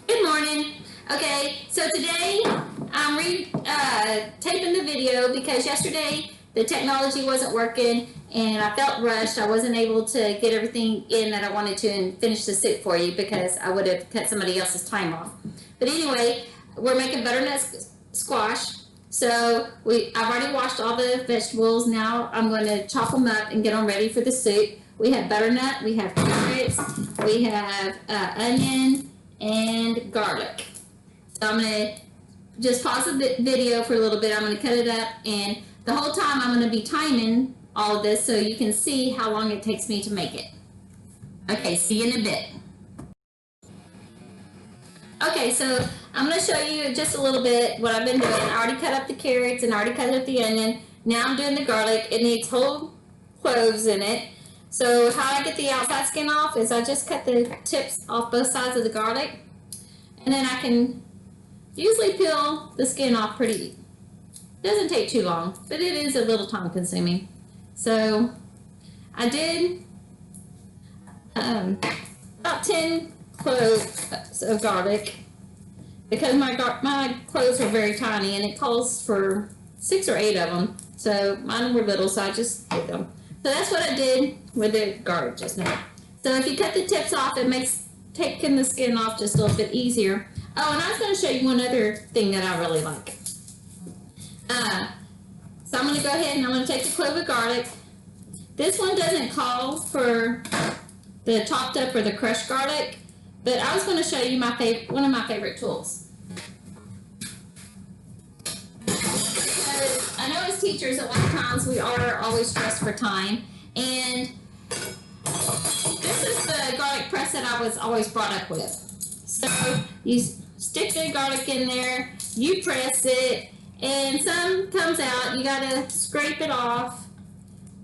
Good morning. Okay, so today I'm taping the video because yesterday the technology wasn't working and I felt rushed. I wasn't able to get everything in that I wanted to and finish the soup for you because I would have cut somebody else's time off. But anyway, we're making butternut squash. So I've already washed all the vegetables. Now I'm going to chop them up and get them ready for the soup. We have butternut, we have carrots, we have onion, and garlic. So I'm going to just pause the video for a little bit. I'm going to cut it up, and the whole time I'm going to be timing all of this so you can see how long it takes me to make it. Okay, see you in a bit. Okay, so I'm going to show you just a little bit what I've been doing. I already cut up the carrots and I already cut up the onion. Now I'm doing the garlic. It needs whole cloves in it. So how I get the outside skin off is I just cut the tips off both sides of the garlic, and then I can usually peel the skin off pretty. Doesn't take too long, but it is a little time consuming. So I did about 10 cloves of garlic because my cloves are very tiny and it calls for 6 or 8 of them. So mine were little, so I just did them. So that's what I did with the garlic just now. So if you cut the tips off, it makes taking the skin off just a little bit easier. Oh, and I was going to show you one other thing that I really like. So I'm going to go ahead and I'm going to take a clove of garlic. This one doesn't call for the chopped up or the crushed garlic, but I was going to show you one of my favorite tools. I know as teachers, a lot of times we are always stressed for time, and this is the garlic press that I was always brought up with. So you stick the garlic in there, you press it, and some comes out. You gotta scrape it off.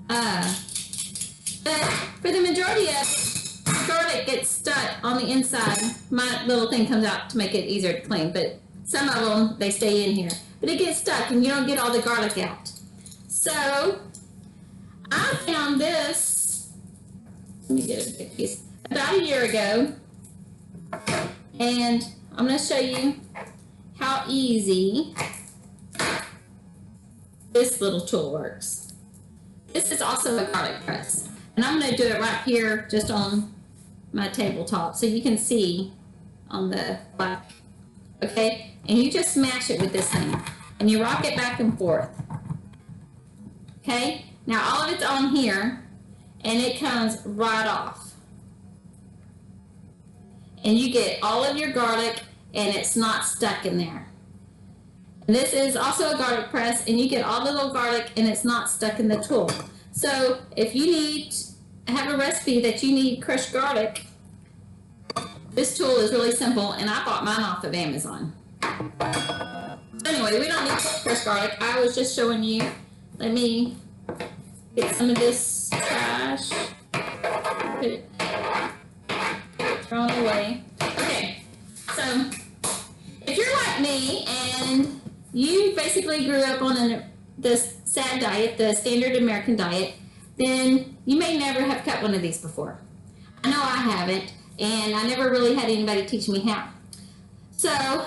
But for the majority of it, the garlic gets stuck on the inside. My little thing comes out to make it easier to clean, but some of them, they stay in here. But it gets stuck and you don't get all the garlic out. So I found this, let me get a big piece, about a year ago. And I'm going to show you how easy this little tool works. This is also a garlic press. And I'm going to do it right here just on my tabletop so you can see on the black. Okay? And you just smash it with this thing. And you rock it back and forth. Okay? Now all of it's on here. And it comes right off. And you get all of your garlic and it's not stuck in there. And this is also a garlic press and you get all the little garlic and it's not stuck in the tool. So if you have a recipe that you need crushed garlic, this tool is really simple and I bought mine off of Amazon. Anyway, we don't need crushed garlic. I was just showing you. Let me get some of this trash. Put it thrown away. Okay, so if you're like me and you basically grew up on the SAD diet, the standard American diet, then you may never have cut one of these before. I know I haven't, and I never really had anybody teach me how. So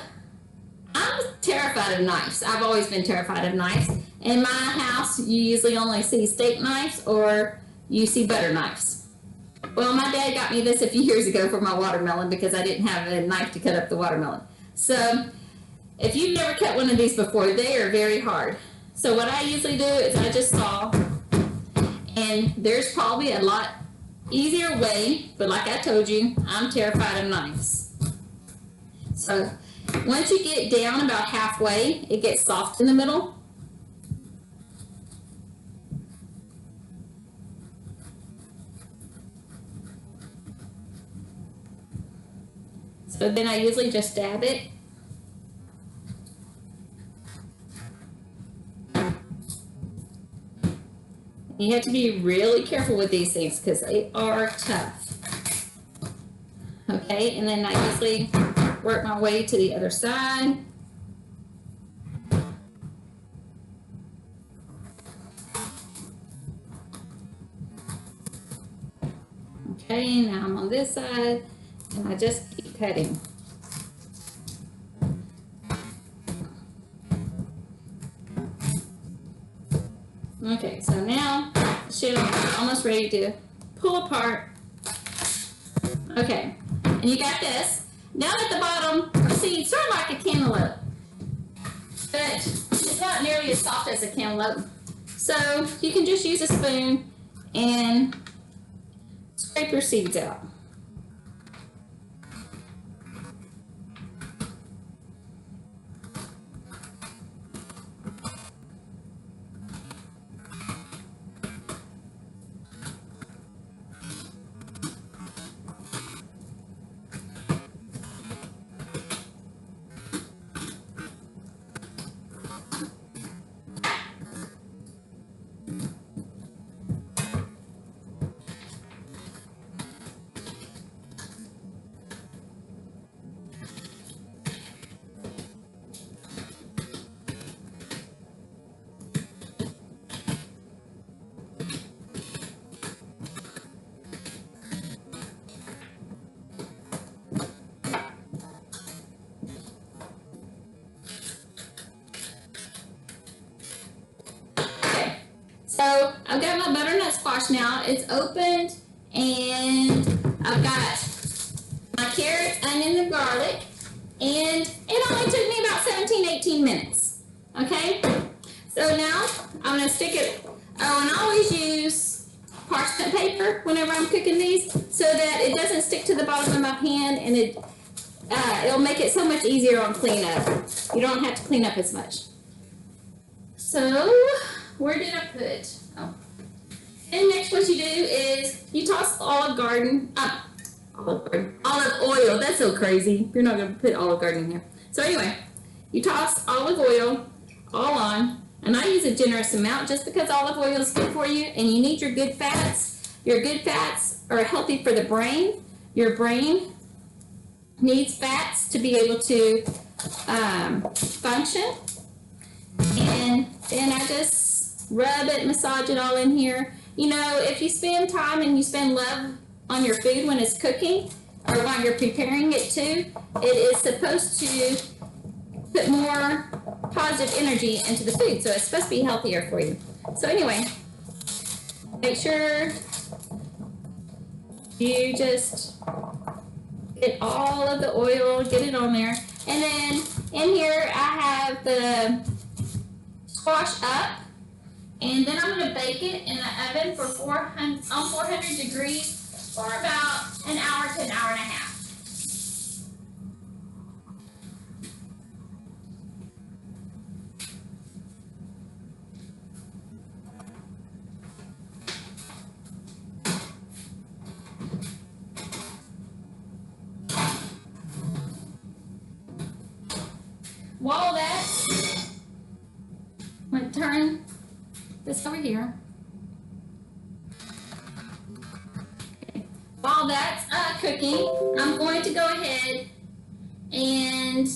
I'm terrified of knives. I've always been terrified of knives. In my house, you usually only see steak knives or you see butter knives. Well, my dad got me this a few years ago for my watermelon because I didn't have a knife to cut up the watermelon. So if you've never cut one of these before, they are very hard. So what I usually do is I just saw, and there's probably a lot easier way, but like I told you, I'm terrified of knives. So once you get down about halfway, it gets soft in the middle. So then I usually just dab it. You have to be really careful with these things because they are tough. Okay, and then I usually work my way to the other side. Okay, now I'm on this side and I just keep cutting. Okay, so now the shell is almost ready to pull apart. Okay, and you got this. Down at the bottom are seeds, sort of like a cantaloupe, but it's not nearly as soft as a cantaloupe. So you can just use a spoon and scrape your seeds out. So I've got my butternut squash now. It's opened, and I've got my carrots, onion, and garlic, and it only took me about 17-18 minutes. Okay, so now I'm gonna stick it. Oh, and I always use parchment paper whenever I'm cooking these, so that it doesn't stick to the bottom of my pan, and it'll make it so much easier on cleanup. You don't have to clean up as much. So, where did I put? Oh. And next what you do is you toss olive oil. That's so crazy. You're not going to put Olive Garden in here. So anyway, you toss olive oil all on. And I use a generous amount just because olive oil is good for you. And you need your good fats. Your good fats are healthy for the brain. Your brain needs fats to be able to function. And then I just rub it, massage it all in here. You know, if you spend time and you spend love on your food when it's cooking, or while you're preparing it too, it is supposed to put more positive energy into the food. So it's supposed to be healthier for you. So anyway, make sure you just get all of the oil, get it on there. And then in here I have the squash up, and then I'm going to bake it in the oven for 400 degrees for about an hour to an hour and a half. While that's, I'm going to turn this over here. Okay. While that's cooking, I'm going to go ahead and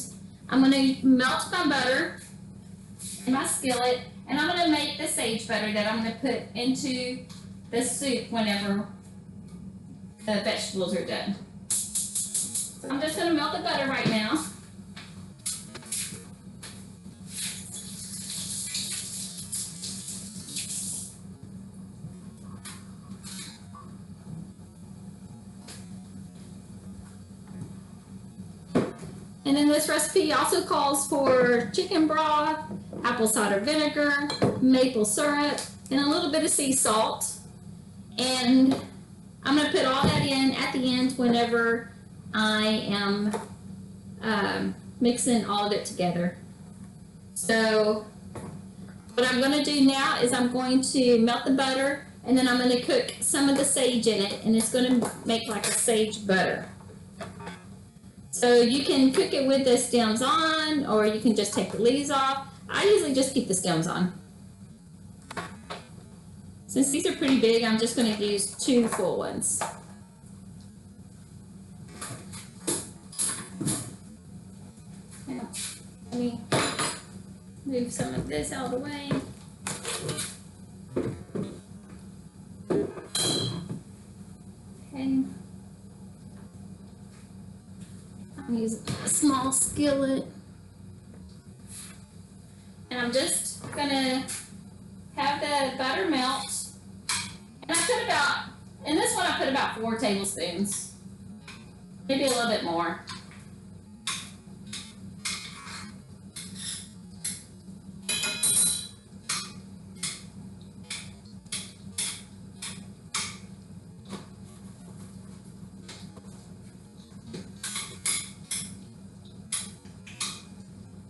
I'm going to melt my butter in my skillet, and I'm going to make the sage butter that I'm going to put into the soup whenever the vegetables are done. So I'm just going to melt the butter right now. And then this recipe also calls for chicken broth, apple cider vinegar, maple syrup, and a little bit of sea salt. And I'm going to put all that in at the end whenever I am mixing all of it together. So what I'm going to do now is I'm going to melt the butter, and then I'm going to cook some of the sage in it, and it's going to make like a sage butter. So you can cook it with the stems on, or you can just take the leaves off. I usually just keep the stems on. Since these are pretty big, I'm just going to use 2 full ones. Now, let me move some of this out of the way. Okay. I'm using a small skillet, and I'm just gonna have the butter melt. And I put about, in this one I put about 4 tablespoons. Maybe a little bit more.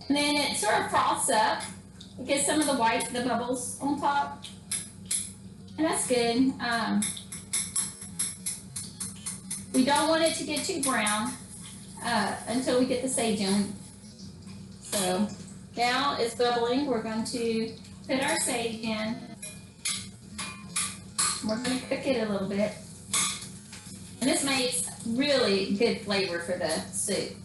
And then it sort of froths up. It gets some of the the bubbles on top. And that's good. We don't want it to get too brown until we get the sage in. So now it's bubbling. We're going to put our sage in. We're going to cook it a little bit. And this makes really good flavor for the soup.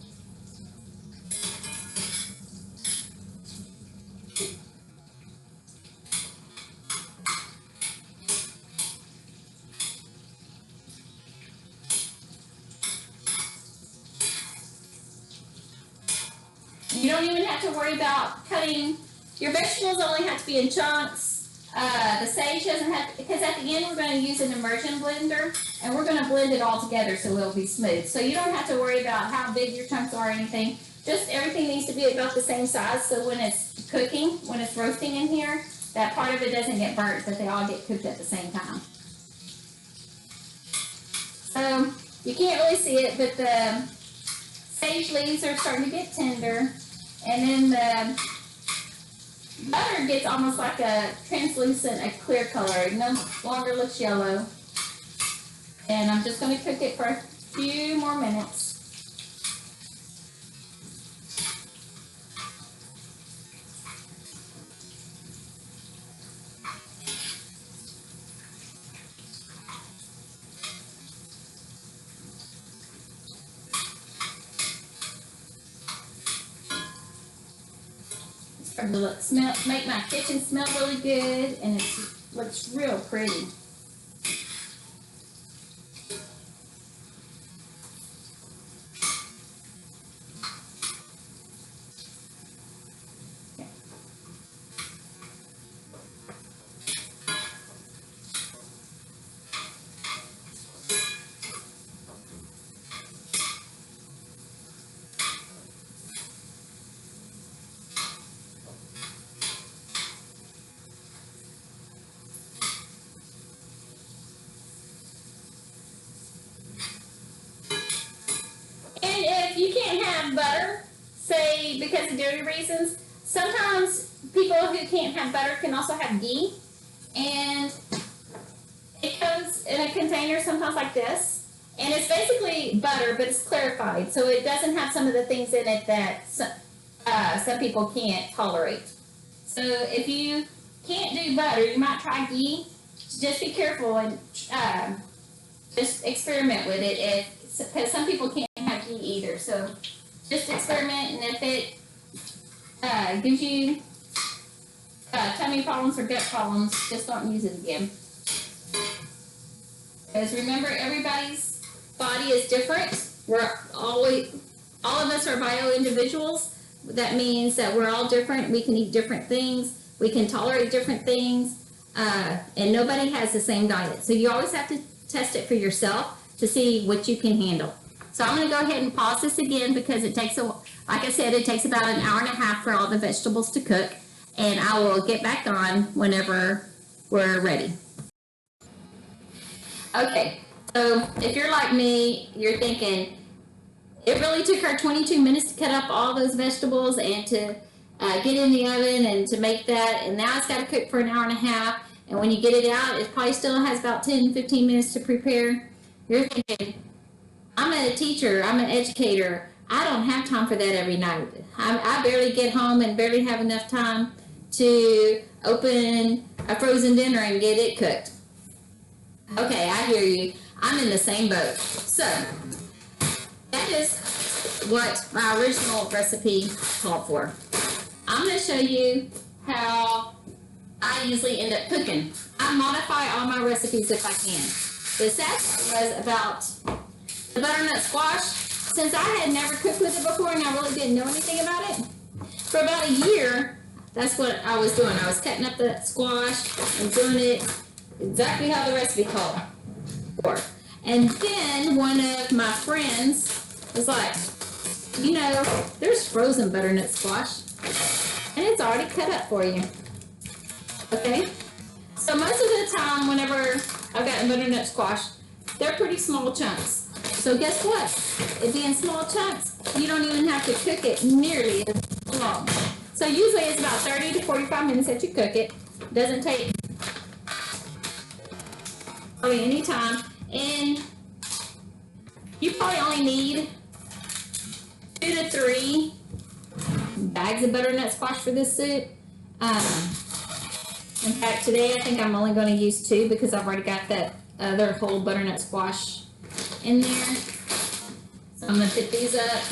You don't even have to worry about cutting. Your vegetables only have to be in chunks. The sage doesn't have to, because at the end we're going to use an immersion blender and we're going to blend it all together so it'll be smooth. So you don't have to worry about how big your chunks are or anything. Just everything needs to be about the same size so when it's cooking, when it's roasting in here, that part of it doesn't get burnt, but they all get cooked at the same time. So you can't really see it, but the sage leaves are starting to get tender. And then the butter gets almost like a translucent, a clear color. It no longer looks yellow. And I'm just going to cook it for a few more minutes. Make my kitchen smell really good, and it looks real pretty. You can't have butter, say because of dairy reasons. Sometimes people who can't have butter can also have ghee, and it comes in a container sometimes like this, and it's basically butter, but it's clarified, so it doesn't have some of the things in it that some people can't tolerate. So if you can't do butter, you might try ghee. Just be careful and just experiment with it, because some people can't have ghee either. So just experiment, and if it gives you tummy problems or gut problems, just don't use it again. Because remember, everybody's body is different. All of us are bio individuals. That means that we're all different. We can eat different things. We can tolerate different things, and nobody has the same diet. So you always have to test it for yourself to see what you can handle. So I'm going to go ahead and pause this again because it takes like I said, it takes about an hour and a half for all the vegetables to cook, and I will get back on whenever we're ready. Okay, so if you're like me, you're thinking, it really took her 22 minutes to cut up all those vegetables and to get in the oven and to make that, and now it's got to cook for an hour and a half, and when you get it out, it probably still has about 10-15 minutes to prepare. You're thinking, I'm a teacher, I'm an educator, I don't have time for that every night. I barely get home and barely have enough time to open a frozen dinner and get it cooked. Okay, I hear you. I'm in the same boat. So, that is what my original recipe called for. I'm going to show you how I usually end up cooking. I modify all my recipes if I can. The second was about the butternut squash. Since I had never cooked with it before and I really didn't know anything about it, for about a year, that's what I was doing. I was cutting up the squash and doing it exactly how the recipe called for. And then one of my friends was like, you know, there's frozen butternut squash, and it's already cut up for you. Okay? So most of the time, whenever I've gotten butternut squash, they're pretty small chunks. So guess what? It being small chunks, you don't even have to cook it nearly as long. So usually it's about 30 to 45 minutes that you cook it. It doesn't take probably any time. And you probably only need 2 to 3 bags of butternut squash for this soup. In fact, today I think I'm only going to use 2 because I've already got that other whole butternut squash in there. So I'm going to pick these up.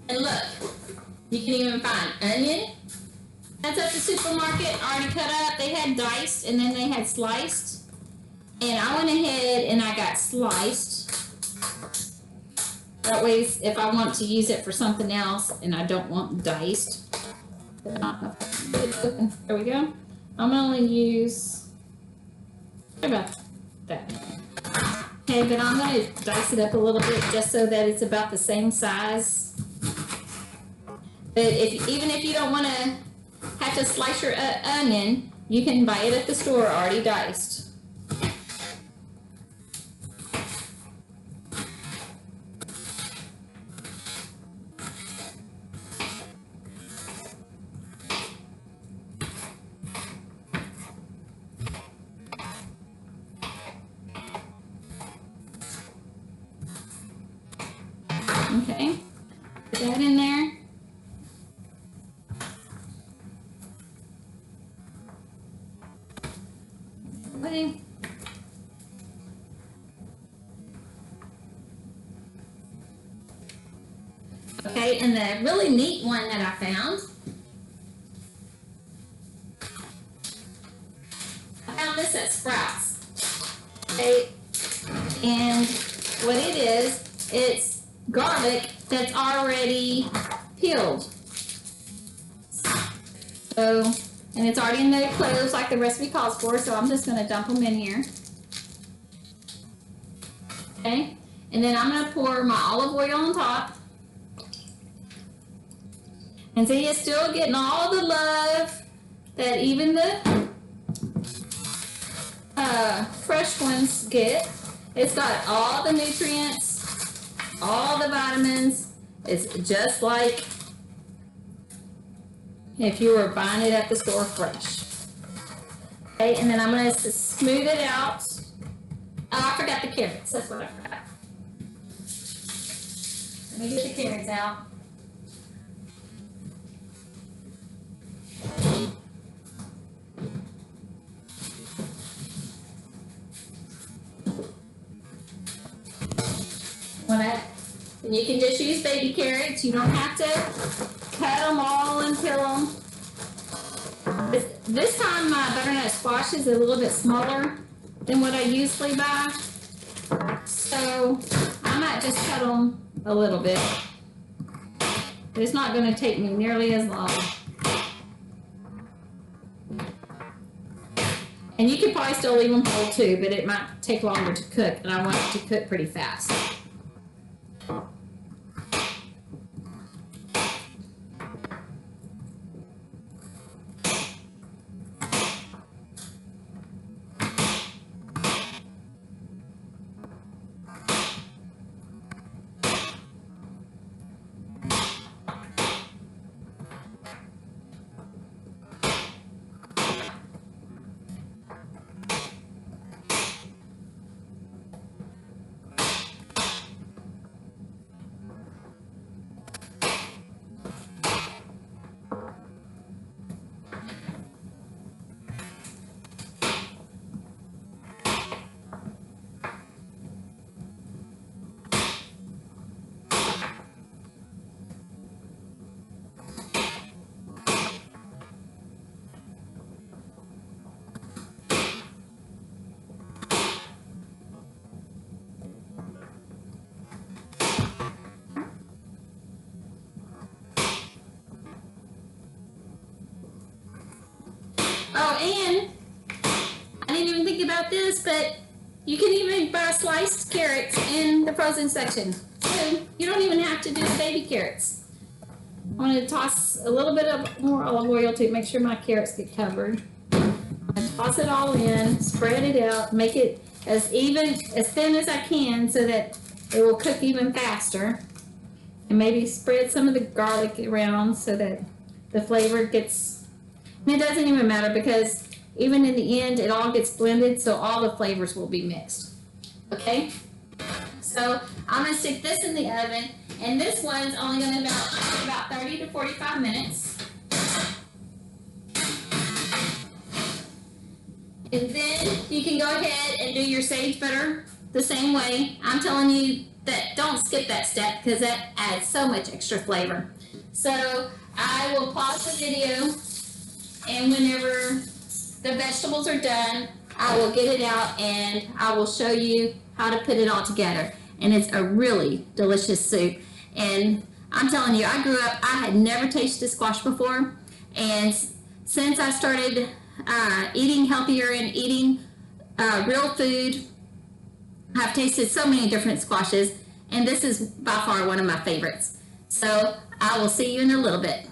And look, you can even find onion. That's at the supermarket, already cut up. They had diced and then they had sliced. And I went ahead and I got sliced. That way, if I want to use it for something else and I don't want diced, there we go. I'm gonna use, sorry about that. Okay, but I'm gonna dice it up a little bit just so that it's about the same size. But even if you don't want to have to slice your onion, you can buy it at the store already diced. Okay, put that in there. Okay. Okay, and the really neat one that I found this at Sprouts. Okay, and what it is, it's garlic that's already peeled. So, and it's already in the cloves like the recipe calls for, so I'm just going to dump them in here. Okay, and then I'm going to pour my olive oil on top. And see, it's still getting all the love that even the fresh ones get. It's got all the nutrients, all the vitamins. It's just like if you were buying it at the store fresh. Okay, and then I'm going to smooth it out. Oh, I forgot the carrots. That's what I forgot. Let me get the carrots out. And you can just use baby carrots. You don't have to cut them all and peel them. This time my butternut squash is a little bit smaller than what I usually buy. So I might just cut them a little bit. But it's not going to take me nearly as long. And you could probably still leave them whole too, but it might take longer to cook, and I want it to cook pretty fast. about this, but you can even buy sliced carrots in the frozen section. So you don't even have to do the baby carrots. I'm going to toss a little bit of more olive oil to make sure my carrots get covered. And toss it all in, spread it out, make it as even, as thin as I can so that it will cook even faster. And maybe spread some of the garlic around so that the flavor gets, and it doesn't even matter because even in the end it all gets blended, so all the flavors will be mixed. Okay? So I'm going to stick this in the oven, and this one's only going to be about 30 to 45 minutes. And then you can go ahead and do your sage butter the same way. I'm telling you that don't skip that step because that adds so much extra flavor. So I will pause the video, and whenever the vegetables are done, I will get it out and I will show you how to put it all together. And it's a really delicious soup. And I'm telling you, I grew up, I had never tasted squash before. And since I started eating healthier and eating real food, I've tasted so many different squashes. And this is by far one of my favorites. So I will see you in a little bit.